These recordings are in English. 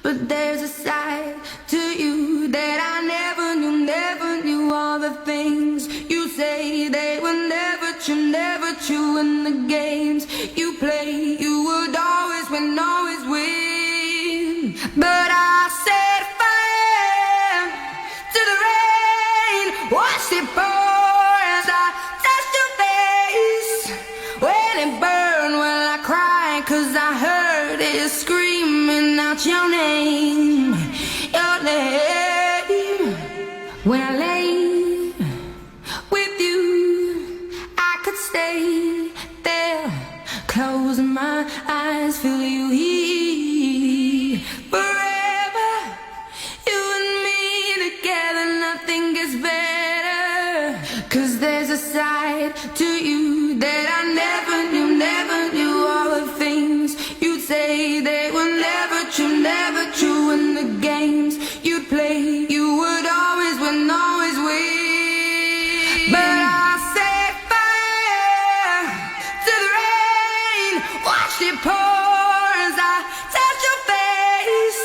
But there's a side to you that I never knew. All the things you say, they were never true. In the games you play, you would always win, always win. But I set fire to the rain, watched it pour as I touched your face. When it burned, well I cried, 'cause I heard it screaming out your name, your name. When I lay with you, I could stay there, close my eyes, feel you here. Forever, you and me together, nothing gets better. 'Cause there's a side to you that I never knew. All the things you'd say, they were never true. In the games you'd play, you would always win, always win. But I set fire to the rain, watched it pour as I touched your face.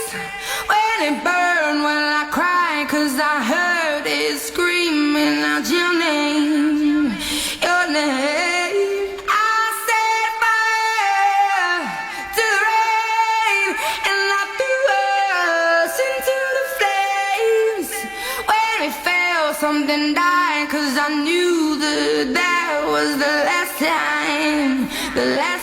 When it burned, well I cried, 'cause I heard it screaming out your name, your name. I set fire to the rain, and I threw us into the flames. When it fell, something died, 'cause I knew that was the last time, the last